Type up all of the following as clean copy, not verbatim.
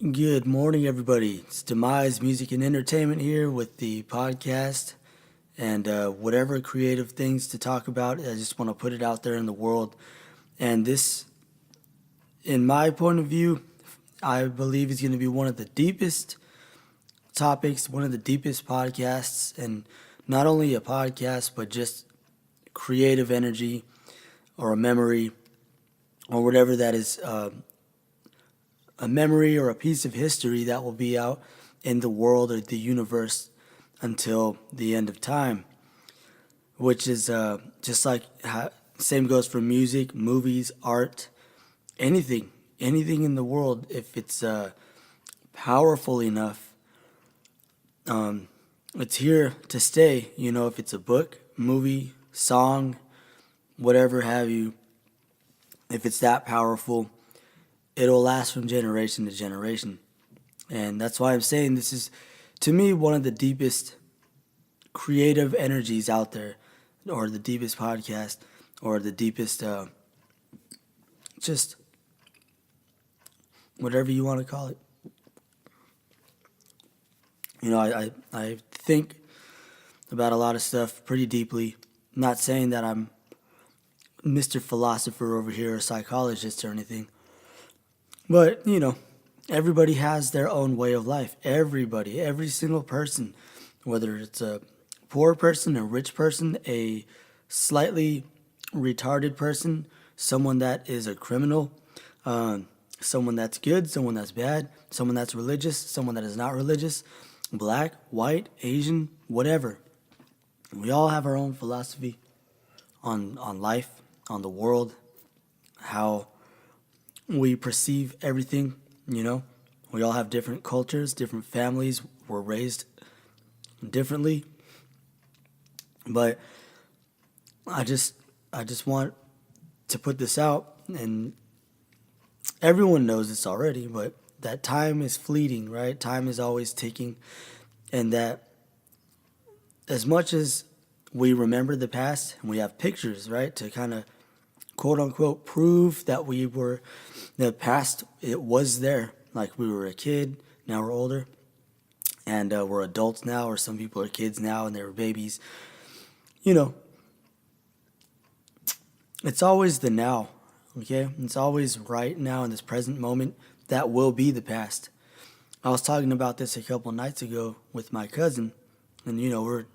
Good morning, everybody. It's Demise Music and Entertainment here with the podcast and whatever creative things to talk about. I just want to put it out there in the world. And this, in my point of view, I believe is going to be one of the deepest topics, one of the deepest podcasts, and not only a podcast, but just creative energy or a memory or whatever that is. A memory or a piece of history that will be out in the world or the universe until the end of time, which is just like same goes for music, movies, art, anything in the world. If it's powerful enough, it's here to stay. If it's a book, movie, song, whatever have you, if it's that powerful, it'll last from generation to generation. And that's why I'm saying this is, to me, one of the deepest creative energies out there, or the deepest podcast, or the deepest, just whatever you want to call it. I think about a lot of stuff pretty deeply. Not saying that I'm Mr. Philosopher over here or psychologist or anything. But, everybody has their own way of life. Everybody, every single person, whether it's a poor person, a rich person, a slightly retarded person, someone that is a criminal, someone that's good, someone that's bad, someone that's religious, someone that is not religious, black, white, Asian, whatever. We all have our own philosophy on life, on the world, how we perceive everything. We all have different cultures, different families, we're raised differently. But I just want to put this out, and everyone knows this already, but that time is fleeting, right? Time is always ticking, and that as much as we remember the past, and we have pictures, right, to kind of quote unquote prove that the past, it was there. Like we were a kid, now we're older, and we're adults now, or some people are kids now and they were babies. It's always the now, okay? It's always right now in this present moment that will be the past. I was talking about this a couple nights ago with my cousin, and we're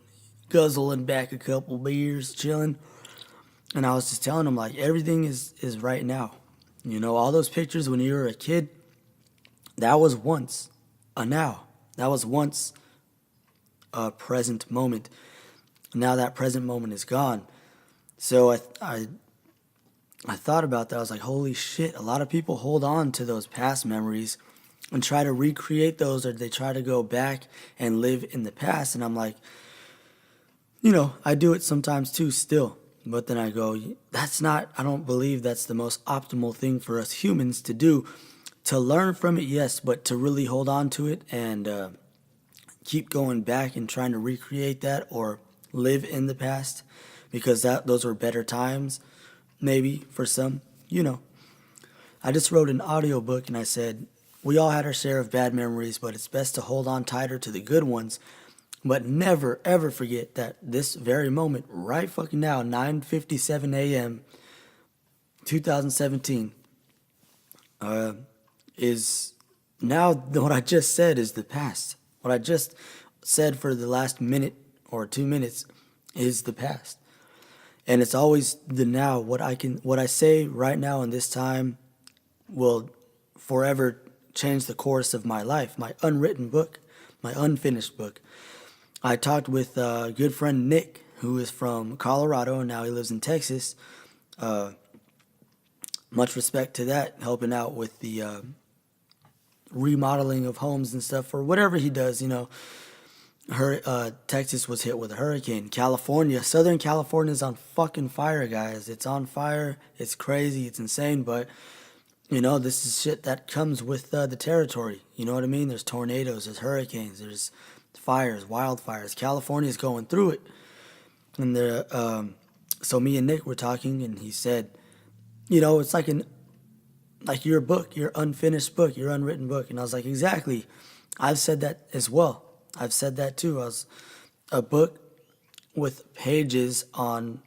guzzling back a couple beers, chilling. And I was just telling him, like, everything is right now. All those pictures when you were a kid, that was once a now. That was once a present moment. Now that present moment is gone. So I thought about that. I was like, holy shit, a lot of people hold on to those past memories and try to recreate those, or they try to go back and live in the past. And I'm like, I do it sometimes too still. But then I go, I don't believe that's the most optimal thing for us humans to do. To learn from it, yes, but to really hold on to it and keep going back and trying to recreate that or live in the past, because those were better times, maybe for some. I just wrote an audiobook and I said, we all had our share of bad memories, but it's best to hold on tighter to the good ones. But never, ever forget that this very moment, right fucking now, 9:57 a.m., 2017, is now what I just said is the past. What I just said for the last minute or 2 minutes is the past. And it's always the now. What I say right now in this time will forever change the course of my life, my unwritten book, my unfinished book. I talked with a good friend Nick, who is from Colorado, and now he lives in Texas. Much respect to that, helping out with the remodeling of homes and stuff, or whatever he does. Texas was hit with a hurricane. Southern California is on fucking fire, guys. It's on fire. It's crazy. It's insane. But, this is shit that comes with the territory. You know what I mean? There's tornadoes, there's hurricanes, there's fires, wildfires. California's going through it. And so me and Nick were talking, and he said, it's like like your book, your unfinished book, your unwritten book. And I was like, exactly. I've said that as well. I've said that too. I was a book with pages on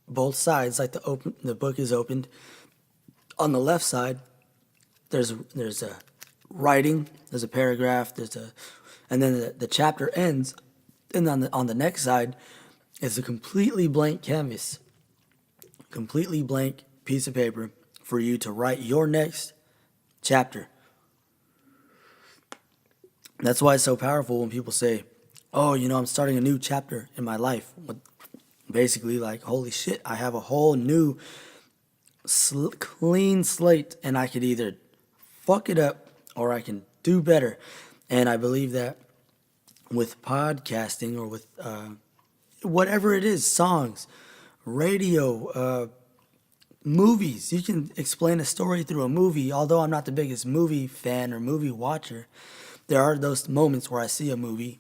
both sides, like the book is opened. On the left side, there's a writing, there's a paragraph, and then the chapter ends, and on the next side is a completely blank canvas, completely blank piece of paper for you to write your next chapter. That's why it's so powerful when people say, "Oh, I'm starting a new chapter in my life." Basically, like, holy shit, I have a whole new clean slate, and I could either fuck it up or I can do better. And I believe that with podcasting or with whatever it is, songs, radio, movies, you can explain a story through a movie. Although I'm not the biggest movie fan or movie watcher, there are those moments where I see a movie,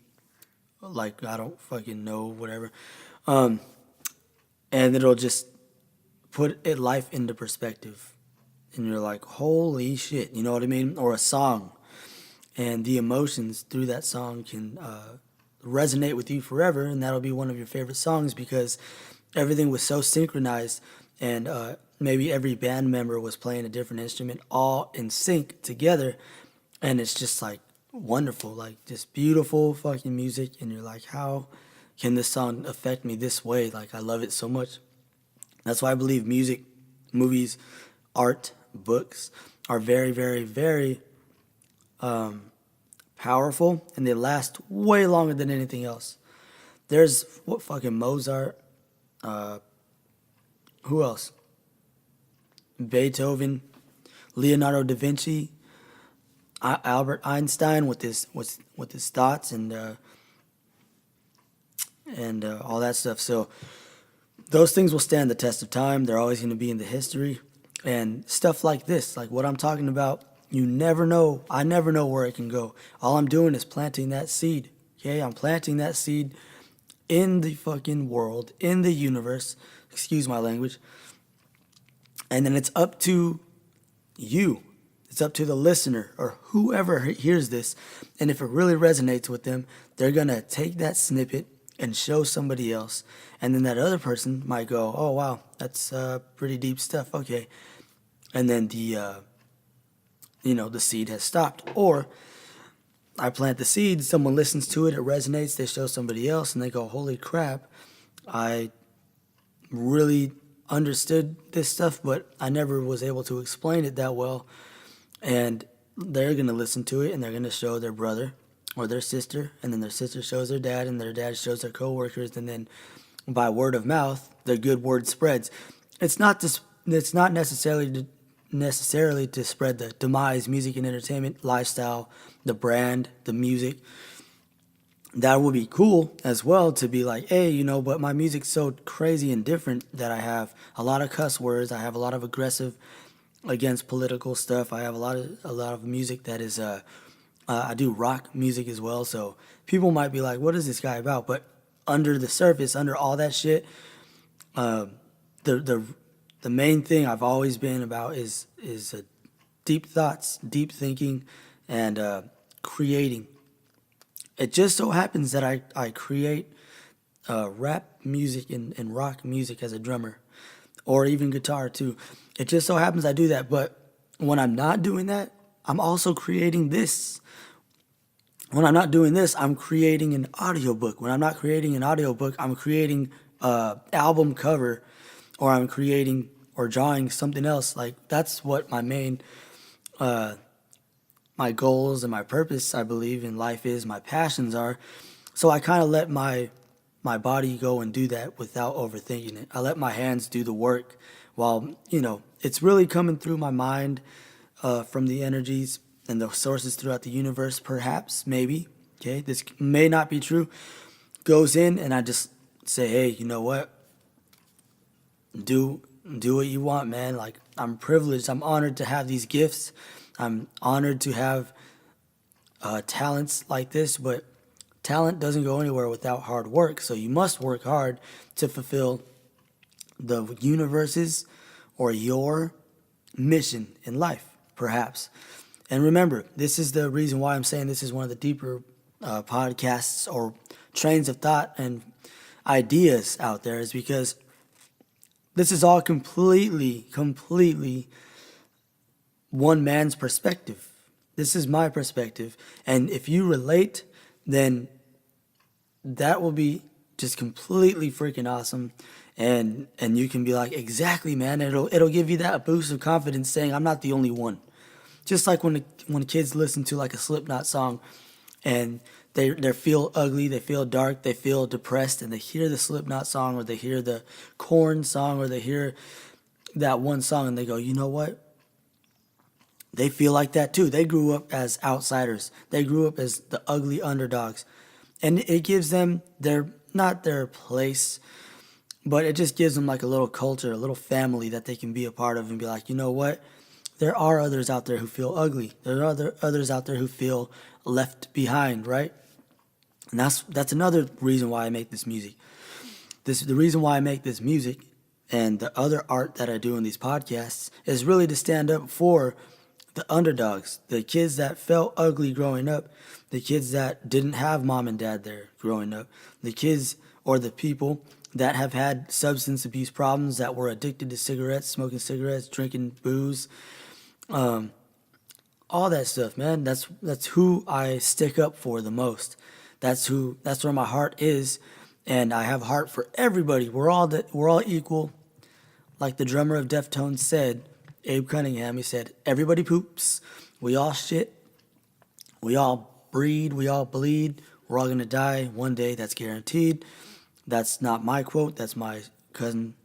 like I don't fucking know, whatever, and it'll just put it life into perspective, and you're like, holy shit, you know what I mean? Or a song, and the emotions through that song can resonate with you forever, and that'll be one of your favorite songs because everything was so synchronized, and maybe every band member was playing a different instrument all in sync together, and it's just like wonderful, like just beautiful fucking music, and you're like, how can this song affect me this way? Like, I love it so much. That's why I believe music, movies, art, books are very, very, very powerful, and they last way longer than anything else. There's what fucking Mozart, who else? Beethoven, Leonardo da Vinci, Albert Einstein with his thoughts and all that stuff. So those things will stand the test of time. They're always going to be in the history. And stuff like this, like what I'm talking about, you never know. I never know where it can go. All I'm doing is planting that seed. Okay, I'm planting that seed in the fucking world, in the universe. Excuse my language. And then it's up to you. It's up to the listener or whoever hears this. And if it really resonates with them, they're going to take that snippet and show somebody else. And then that other person might go, oh, wow, that's pretty deep stuff. Okay. And then the seed has stopped. Or I plant the seed, someone listens to it, it resonates, they show somebody else, and they go, holy crap, I really understood this stuff, but I never was able to explain it that well. And they're going to listen to it, and they're going to show their brother or their sister, and then their sister shows their dad, and their dad shows their coworkers, and then by word of mouth, the good word spreads. It's not necessarily to spread the demise, music and entertainment lifestyle, the brand, the music. That would be cool as well, to be like, hey, but my music's so crazy and different that I have a lot of cuss words, I have a lot of aggressive against political stuff. I have a lot of music that is I do rock music as well, so people might be like, what is this guy about? But under the surface, under all that shit, the main thing I've always been about is deep thoughts, deep thinking, and creating. It just so happens that I create rap music and rock music as a drummer, or even guitar too. It just so happens I do that, but when I'm not doing that, I'm also creating this. When I'm not doing this, I'm creating an audiobook. When I'm not creating an audiobook, I'm creating an album cover, or I'm creating or drawing something else. Like, that's what my main, my goals and my purpose, I believe, in life is, my passions are. So I kind of let my body go and do that without overthinking it. I let my hands do the work while, it's really coming through my mind from the energies and the sources throughout the universe, perhaps, maybe. Okay, this may not be true. Goes in, and I just say, hey, you know what? Do what you want, man. Like, I'm privileged. I'm honored to have these gifts. I'm honored to have talents like this, but talent doesn't go anywhere without hard work. So you must work hard to fulfill the universe's or your mission in life, perhaps. And remember, this is the reason why I'm saying this is one of the deeper podcasts or trains of thought and ideas out there, is because this is all completely one man's perspective. This is my perspective. And if you relate, then that will be just completely freaking awesome. And you can be like, exactly, man. It'll give you that boost of confidence, saying I'm not the only one. Just like when kids listen to like a Slipknot song and they feel ugly, they feel dark, they feel depressed, and they hear the Slipknot song or they hear the Korn song or they hear that one song and they go, you know what? They feel like that too. They grew up as outsiders. They grew up as the ugly underdogs. And it gives them not their place, but it just gives them like a little culture, a little family that they can be a part of and be like, you know what? There are others out there who feel ugly. There are others out there who feel left behind, right? And that's another reason why I make this music. The reason why I make this music and the other art that I do in these podcasts is really to stand up for the underdogs, the kids that felt ugly growing up, the kids that didn't have mom and dad there growing up, the kids or the people that have had substance abuse problems, that were addicted to cigarettes, smoking cigarettes, drinking booze, all that stuff, man. That's who I stick up for the most. That's where my heart is, and I have heart for everybody. We're all equal. Like the drummer of Deftones said, Abe Cunningham, he said, everybody poops. We all shit. We all breed. We all bleed. We're all going to die one day. That's guaranteed. That's not my quote. That's my cousin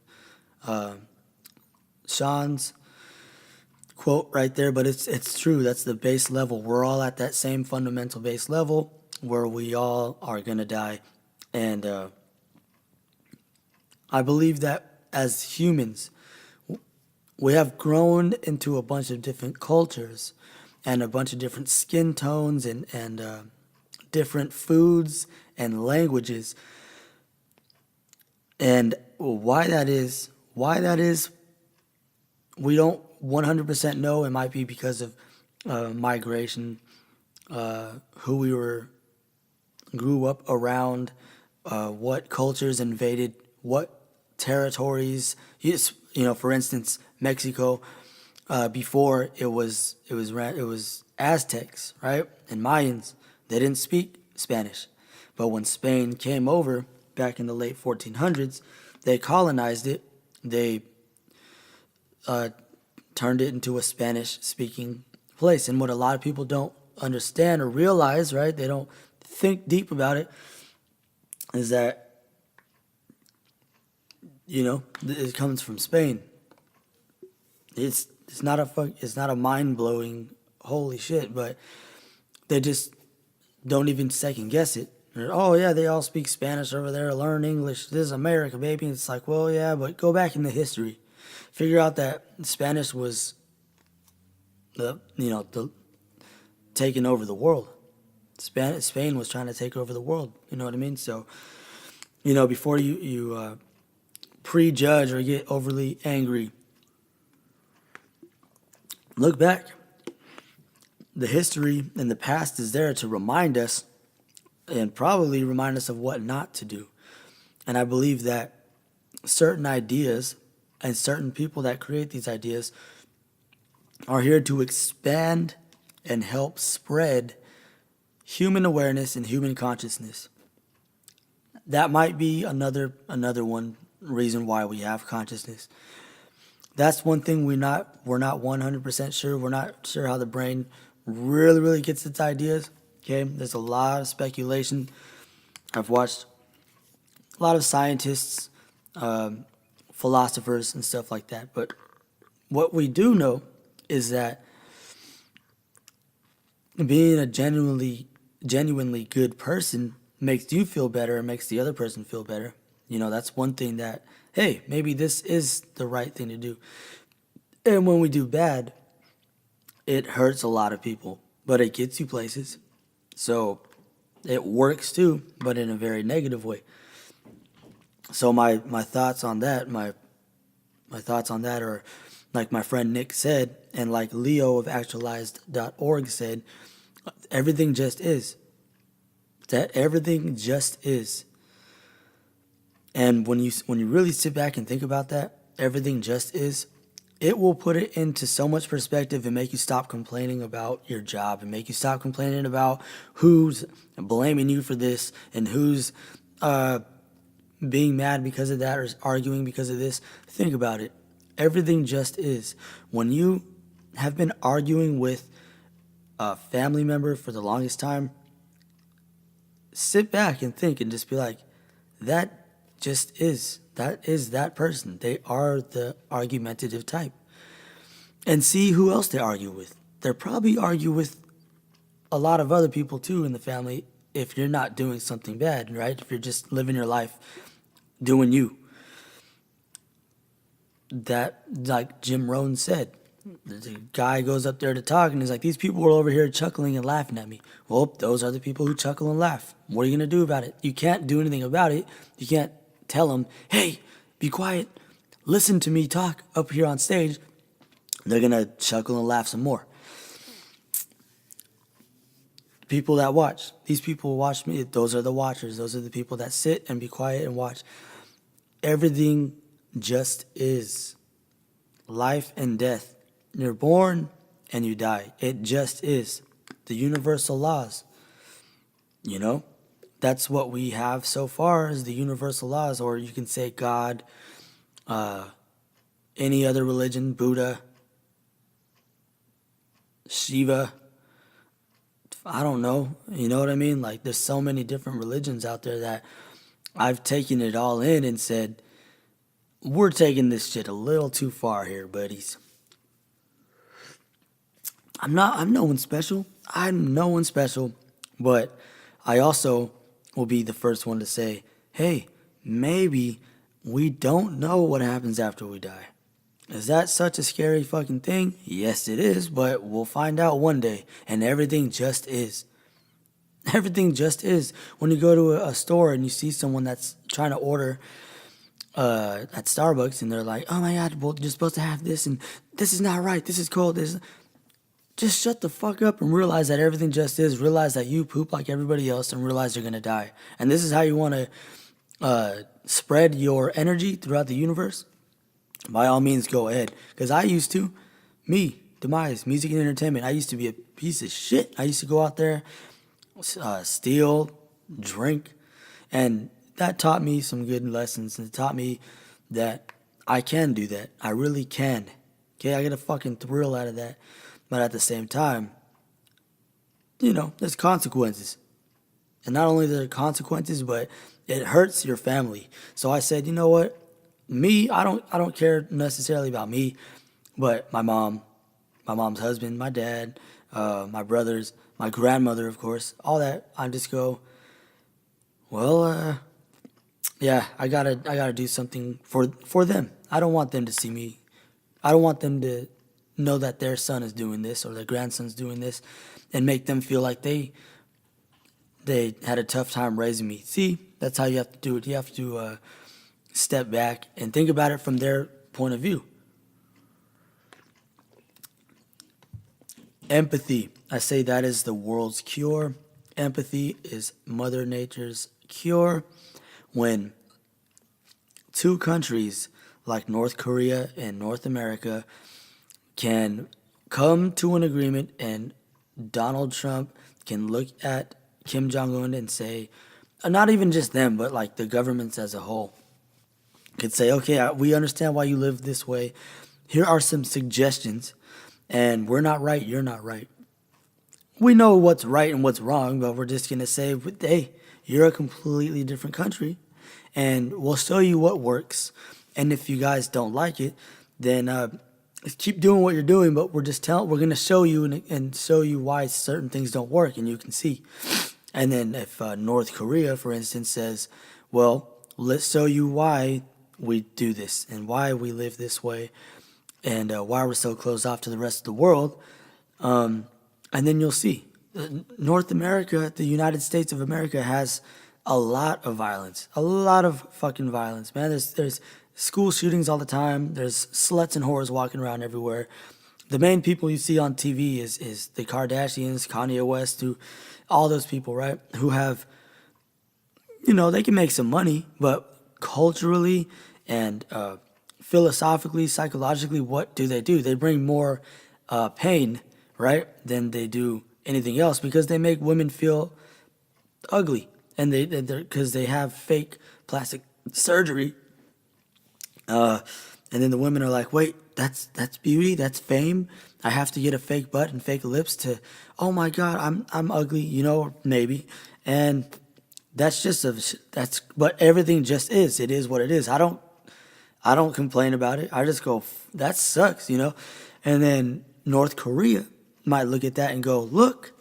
Sean's quote right there. But it's true. That's the base level. We're all at that same fundamental base level where we all are going to die. And I believe that as humans, we have grown into a bunch of different cultures and a bunch of different skin tones and different foods and languages. And why that is, we don't 100% know. It might be because of migration, who we grew up around, what cultures invaded what territories. For instance, Mexico, before it was Aztecs, right? And Mayans. They didn't speak Spanish. But when Spain came over back in the late 1400s, they colonized it. They turned it into a Spanish-speaking place. And what a lot of people don't understand or realize, right? They don't think deep about it, is that, it comes from Spain. It's not a mind-blowing holy shit, but they just don't even second guess it. Oh yeah, they all speak Spanish over there. Learn English. This is America, baby. And it's like, well, yeah, but go back into history. Figure out that Spanish was the taking over the world. Spain was trying to take over the world. You know what I mean? So, before you prejudge or get overly angry, look back. The history in the past is there to remind us and probably remind us of what not to do. And I believe that certain ideas and certain people that create these ideas are here to expand and help spread human awareness and human consciousness. That might be another one reason why we have consciousness. That's one thing we're not 100% sure. We're not sure how the brain really gets its ideas. Okay, there's a lot of speculation. I've watched a lot of scientists, philosophers, and stuff like that. But what we do know is that being a genuinely good person makes you feel better and makes the other person feel better. That's one thing that, hey, maybe this is the right thing to do. And when we do bad, it hurts a lot of people, but it gets you places. So it works too, but in a very negative way. So my thoughts on that, my thoughts on that are Like my friend Nick said, and like Leo of actualized.org said, everything just is. That everything just is. And when you really sit back and think about that, everything just is, it will put it into so much perspective and make you stop complaining about your job and make you stop complaining about who's blaming you for this and who's being mad because of that or arguing because of this. Think about it. Everything just is. When you have been arguing with a family member for the longest time, sit back and think and just be like, that just is. That is that person. They are the argumentative type. And see who else they argue with. They'll probably argue with a lot of other people too in the family if you're not doing something bad, right? If you're just living your life doing you. That, like Jim Rohn said, the guy goes up there to talk and he's like, these people are over here chuckling and laughing at me. Well, those are the people who chuckle and laugh. What are you going to do about it? You can't do anything about it. You can't tell them, hey, be quiet. Listen to me talk up here on stage. They're going to chuckle and laugh some more. People that watch. These people watch me. Those are the watchers. Those are the people that sit and be quiet and watch. Everything just is. Life and death. You're born and you die. It just is. The universal laws. You know? That's what we have so far is the universal laws. Or you can say God, any other religion, Buddha, Shiva, I don't know. You know what I mean? Like there's so many different religions out there that I've taken it all in and said, we're taking this shit a little too far here, buddies. I'm no one special. I'm no one special, but I also will be the first one to say, hey, maybe we don't know what happens after we die. Is that such a scary fucking thing? Yes, it is, but we'll find out one day, and everything just is. Everything just is. When you go to a store and you see someone that's trying to order at Starbucks and they're like, oh my God, well, you're supposed to have this and this is not right, this is cold, this. Just shut the fuck up and realize that everything just is. Realize that you poop like everybody else and realize you're going to die. And this is how you want to spread your energy throughout the universe. By all means, go ahead. Because I used to, Demise, music and entertainment, I used to be a piece of shit. I used to go out there, steal, drink, and that taught me some good lessons. And it taught me that I can do that. I really can. Okay, I get a fucking thrill out of that. But at the same time, you know, there's consequences. And not only are there consequences, but it hurts your family. So I said, you know what? Me, I don't care necessarily about me, but my mom, my mom's husband, my dad, my brothers, my grandmother, of course, all that. I just go, well, yeah, I gotta do something for them. I don't want them to see me. I don't want them to know that their son is doing this or their grandson's doing this and make them feel like they had a tough time raising me. See, that's how you have to do it. You have to step back and think about it from their point of view. Empathy. I say that is the world's cure. Empathy is Mother Nature's cure. When two countries like North Korea and North America can come to an agreement and Donald Trump can look at Kim Jong-un and say, not even just them, but like the governments as a whole, could say, okay, we understand why you live this way. Here are some suggestions, and we're not right, you're not right. We know what's right and what's wrong, but we're just going to say, hey, you're a completely different country, and we'll show you what works. And if you guys don't like it, then keep doing what you're doing, but we're going to show you and show you why certain things don't work, and you can see. And then if North Korea, for instance, says, well, let's show you why we do this and why we live this way and why we're so closed off to the rest of the world. And then you'll see. North America, the United States of America, has a lot of violence. A lot of fucking violence, man. There's school shootings all the time. There's sluts and whores walking around everywhere. The main people you see on TV is the Kardashians, Kanye West, who, all those people, right? Who have, they can make some money, but culturally and philosophically, psychologically, what do? They bring more pain, right, than they do anything else because they make women feel ugly, and because they have fake plastic surgery, and then the women are like, wait, that's beauty, that's fame. I have to get a fake butt and fake lips to, oh my God, I'm ugly, maybe, and that's just that's but everything just is. It is what it is. I don't complain about it. I just go, that sucks, and then North Korea might look at that and go, look.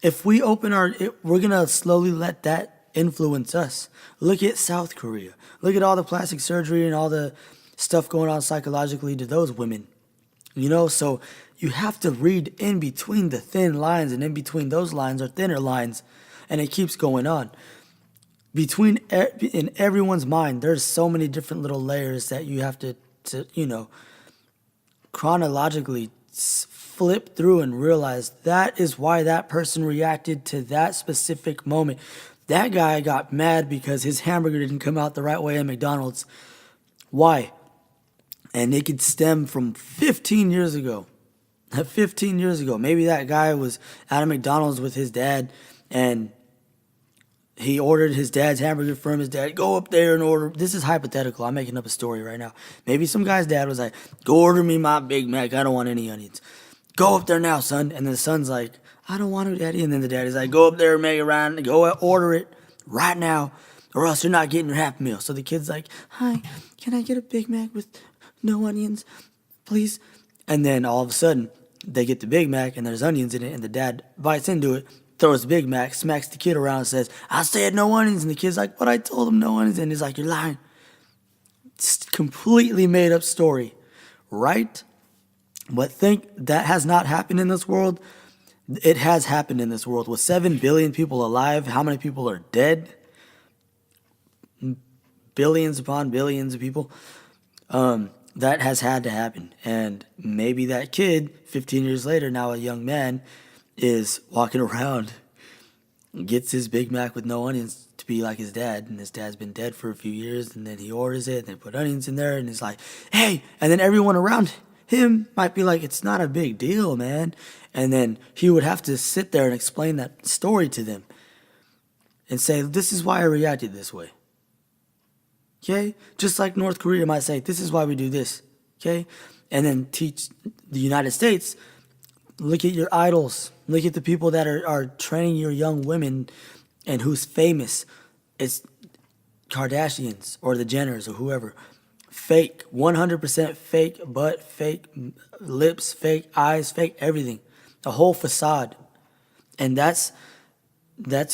If we open we're going to slowly let that influence us. Look at South Korea. Look at all the plastic surgery and all the stuff going on psychologically to those women. So you have to read in between the thin lines, and in between those lines are thinner lines, and it keeps going on. In everyone's mind, there's so many different little layers that you have to chronologically flip through and realize that is why that person reacted to that specific moment. That guy got mad because his hamburger didn't come out the right way at McDonald's. Why? And it could stem from 15 years ago. 15 years ago. Maybe that guy was at a McDonald's with his dad, and he ordered his dad's hamburger from his dad. Go up there and order. This is hypothetical. I'm making up a story right now. Maybe some guy's dad was like, go order me my Big Mac. I don't want any onions. Go up there now, son. And the son's like, I don't want it, Daddy. And then the daddy's like, go up there and make it right. Go order it right now, or else you're not getting your half meal. So the kid's like, hi, can I get a Big Mac with no onions, please? And then all of a sudden, they get the Big Mac and there's onions in it, and the dad bites into it, throws the Big Mac, smacks the kid around and says, I said no onions. And the kid's like, but I told him no onions. And he's like, you're lying. It's a completely made up story, right? But think that has not happened in this world. It has happened in this world. With 7 billion people alive, how many people are dead? Billions upon billions of people. That has had to happen. And maybe that kid, 15 years later, now a young man, is walking around, gets his Big Mac with no onions to be like his dad. And his dad's been dead for a few years. And then he orders it, and they put onions in there. And he's like, hey. And then everyone around him might be like, it's not a big deal, man. And then he would have to sit there and explain that story to them and say, this is why I reacted this way. Okay? Just like North Korea might say, this is why we do this. Okay? And then teach the United States, look at your idols. Look at the people that are training your young women and who's famous. It's Kardashians or the Jenners or whoever. Fake, 100% fake butt, fake lips, fake eyes, fake everything. A whole facade. And that's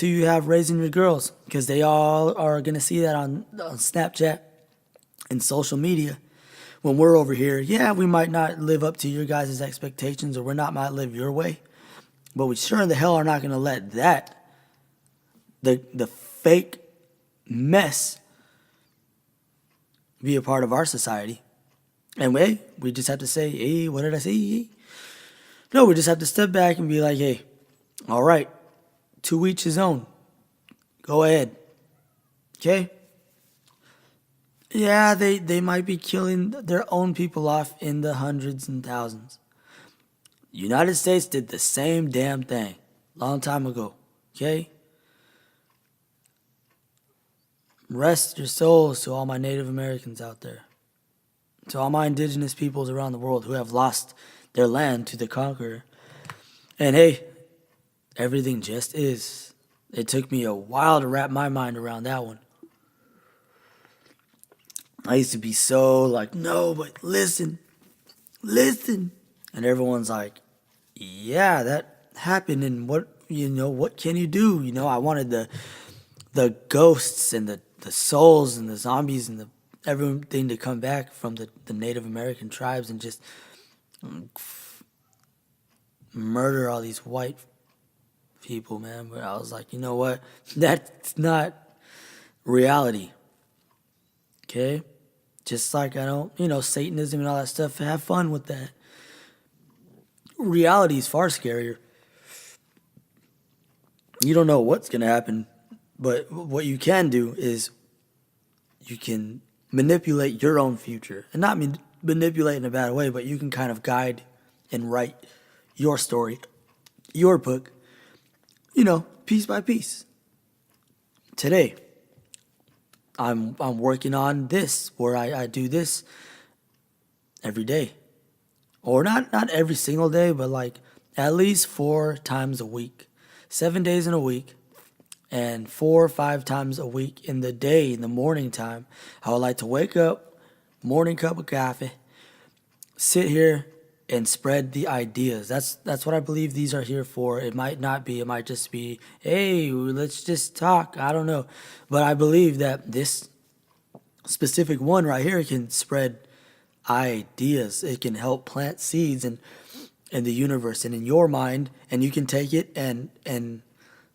who you have raising your girls, because they all are going to see that on Snapchat and social media. When we're over here, yeah, we might not live up to your guys' expectations, or might live your way, but we sure in the hell are not going to let that, the fake mess, be a part of our society. And we just have to say, hey, what did I say? No, we just have to step back and be like, hey, all right, to each his own. Go ahead. Okay? Yeah, they might be killing their own people off in the hundreds and thousands. United States did the same damn thing long time ago. Okay? Rest your souls to all my Native Americans out there. To all my indigenous peoples around the world who have lost their land to the conqueror. And hey, everything just is. It took me a while to wrap my mind around that one. I used to be so like, no, but listen. And everyone's like, yeah, that happened, and what can you do? I wanted the ghosts and the souls and the zombies and everything to come back from the Native American tribes and just murder all these white people, man. But I was like, you know what? That's not reality. Okay? Just like I don't, Satanism and all that stuff, have fun with that. Reality is far scarier. You don't know what's going to happen, but what you can do is you can manipulate your own future. And not manipulate in a bad way, but you can kind of guide and write your story, your book, piece by piece. Today, I'm working on this, where I do this every day. Or not every single day, but like at least 4 times a week. 7 days in a week, and 4 or 5 times a week in the day, in the morning time. I would like to wake up, morning cup of coffee, sit here and spread the ideas. That's what I believe these are here for. It might not be. It might just be, hey, let's just talk. I don't know. But I believe that this specific one right here can spread ideas. It can help plant seeds in the universe and in your mind, and you can take it and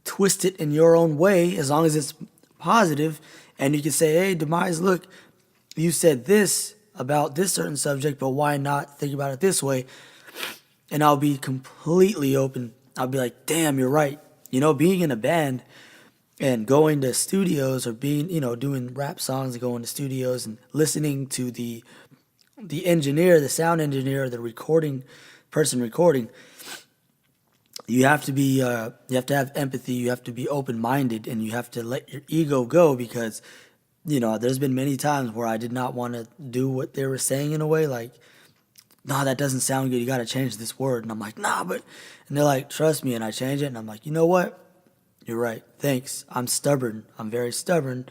twist it in your own way as long as it's positive. And you can say, hey, Demise, look, you said this about this certain subject, but why not think about it this way? And I'll be completely open. I'll be like, damn, you're right. Being in a band and going to studios, or being, doing rap songs and going to studios and listening to the engineer, the sound engineer, the recording person recording, you have to be, you have to have empathy. You have to be open-minded, and you have to let your ego go, because there's been many times where I did not want to do what they were saying in a way, like, nah, that doesn't sound good. You got to change this word. And I'm like, nah, but, and they're like, trust me. And I change it. And I'm like, you know what? You're right. Thanks. I'm stubborn. I'm very stubborn.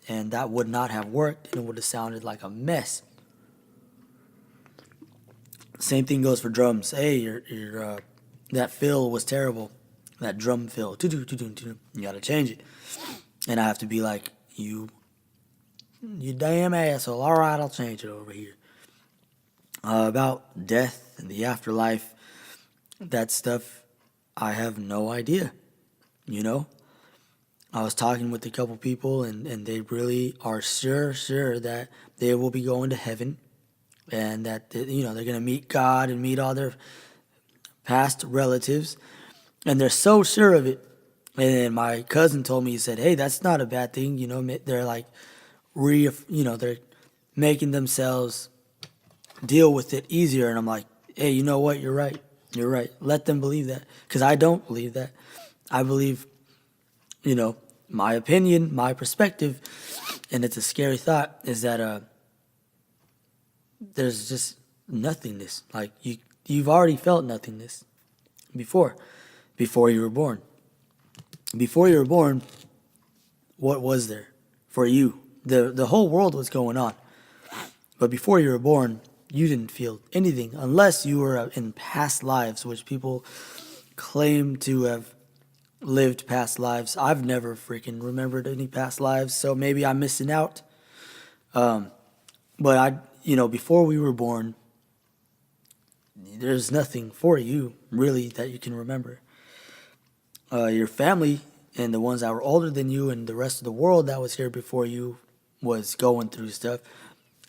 And that would not have worked. And it would have sounded like a mess. Same thing goes for drums. Hey, your that fill was terrible. That drum fill. You got to change it. And I have to be like, you damn asshole. All right, I'll change it over here. About death and the afterlife, that stuff, I have no idea. I was talking with a couple people, and they really are sure that they will be going to heaven, and that they're going to meet God and meet all their past relatives, and they're so sure of it. And then my cousin told me, he said, hey, that's not a bad thing. They're like, they're making themselves deal with it easier. And I'm like, hey, you know what? You're right. Let them believe that, because I don't believe that. I believe, my opinion, my perspective, and it's a scary thought, is that there's just nothingness. Like you've already felt nothingness before you were born. Before you were born, what was there for you? The whole world was going on. But before you were born, you didn't feel anything, unless you were in past lives, which people claim to have lived past lives. I've never freaking remembered any past lives, so maybe I'm missing out. But before we were born, there's nothing for you really that you can remember. Your family and the ones that were older than you and the rest of the world that was here before you was going through stuff,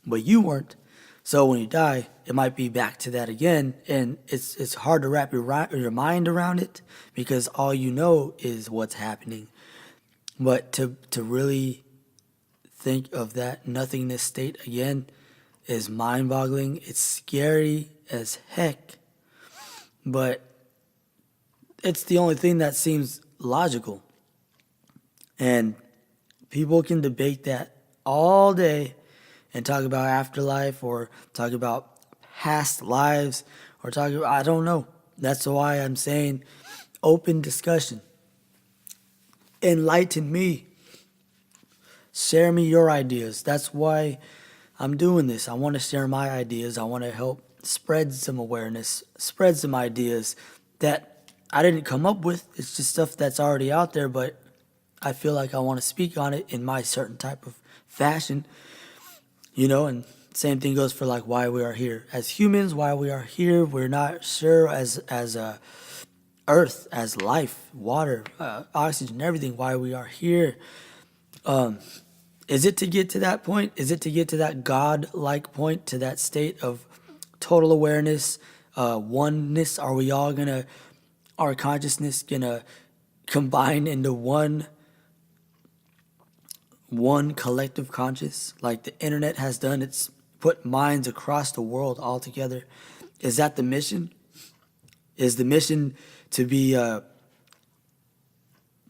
but you weren't. So when you die, it might be back to that again, and it's hard to wrap your mind around it, because all you know is what's happening. But to really think of that nothingness state again is mind-boggling. It's scary as heck, but it's the only thing that seems logical. And people can debate that all day and talk about afterlife, or talk about past lives, or talk about, I don't know. That's why I'm saying open discussion. Enlighten me. Share me your ideas. That's why I'm doing this. I want to share my ideas. I want to help spread some awareness, spread some ideas that I didn't come up with. It's just stuff that's already out there, but I feel like I want to speak on it in my certain type of fashion, and same thing goes for like why we are here. As humans, why we are here, we're not sure as earth, as life, water, oxygen, everything, why we are here. Is it to get to that point? Is it to get to that God-like point, to that state of total awareness, oneness? Are we all gonna, our consciousness gonna combine into one collective conscious, like the internet has done? It's put minds across the world all together. Is that the mission? Is the mission to be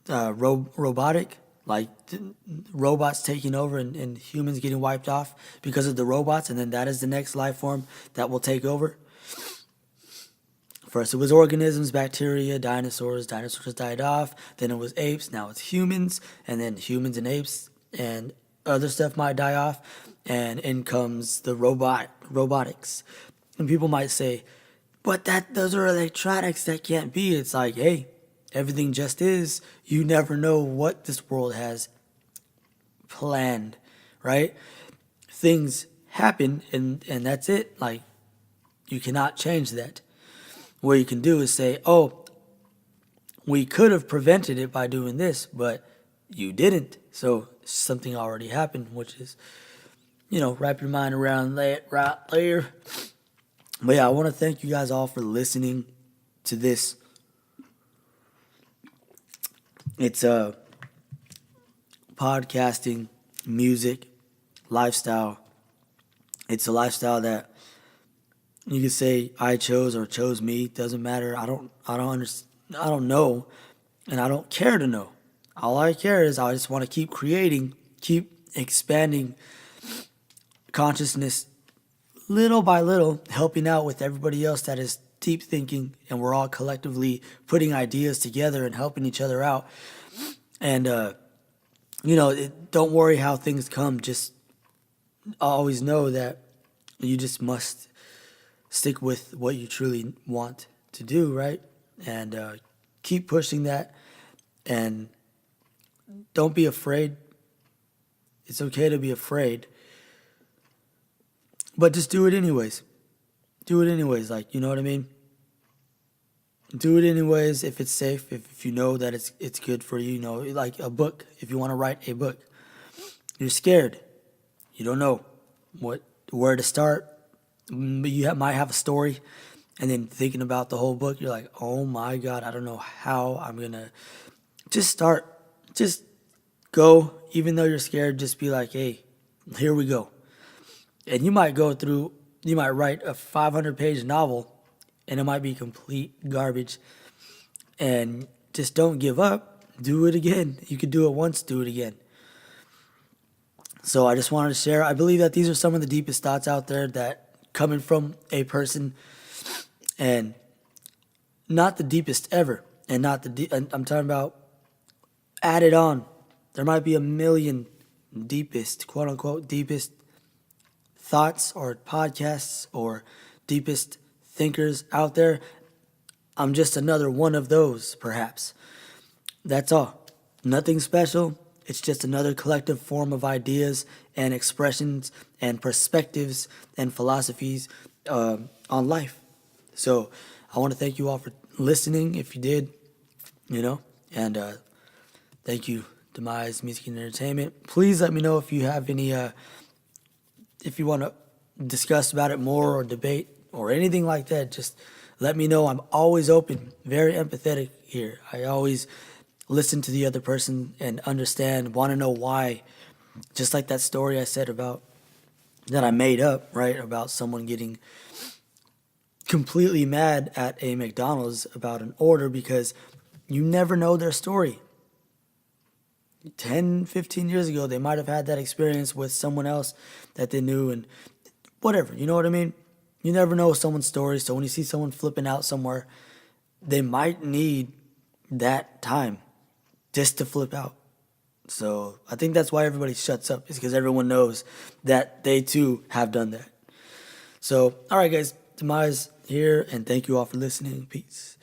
robotic, like robots taking over and humans getting wiped off because of the robots, and then that is the next life form that will take over? First it was organisms, bacteria, dinosaurs. Dinosaurs died off. Then it was apes. Now it's humans, and then humans and apes and other stuff might die off, and in comes the robotics. And people might say, but those are electronics, that can't be. It's like, hey, everything just is. You never know what this world has planned, right? Things happen, and that's it. Like, you cannot change that. What you can do is say, oh, we could have prevented it by doing this, but you didn't. So something already happened, which is, wrap your mind around that right there. But yeah, I want to thank you guys all for listening to this. It's a podcasting, music, lifestyle. It's a lifestyle that you could say I chose or chose me. It doesn't matter. I don't understand. I don't know, and I don't care to know. All I care is I just want to keep creating, keep expanding consciousness little by little, helping out with everybody else that is deep thinking, and we're all collectively putting ideas together and helping each other out. And don't worry how things come. Just always know that you just must stick with what you truly want to do, right? And keep pushing that, and don't be afraid. It's okay to be afraid, but just do it anyways. Do it anyways, like, you know what I mean? Do it anyways if it's safe, if you know that it's good for you, like a book. If you want to write a book, you're scared. You don't know where to start. You might have a story, and then thinking about the whole book, you're like, oh my God, I don't know how I'm going to just start. Just go. Even though you're scared, just be like, hey, here we go. And you might write a 500-page novel, and it might be complete garbage. And just don't give up. Do it again. You could do it once, do it again. So I just wanted to share. I believe that these are some of the deepest thoughts out there that coming from a person, and not the deepest ever, and not I'm talking about added on. There might be a million deepest, quote unquote, deepest thoughts or podcasts or deepest thinkers out there. I'm just another one of those, perhaps. That's all. Nothing special. It's just another collective form of ideas and expressions and perspectives and philosophies on life. So I want to thank you all for listening, if you did, and thank you, Demise Music and Entertainment. Please let me know if you have any, if you want to discuss about it more or debate or anything like that. Just let me know. I'm always open, very empathetic here. I always listen to the other person and understand, want to know why. Just like that story I said about, that I made up, right? About someone getting completely mad at a McDonald's about an order because you never know their story. 10, 15 years ago, they might have had that experience with someone else that they knew, and whatever, you know what I mean? You never know someone's story, so when you see someone flipping out somewhere, they might need that time just to flip out. So I think that's why everybody shuts up, is because everyone knows that they too have done that. So, all right, guys, Demise here, and thank you all for listening. Peace.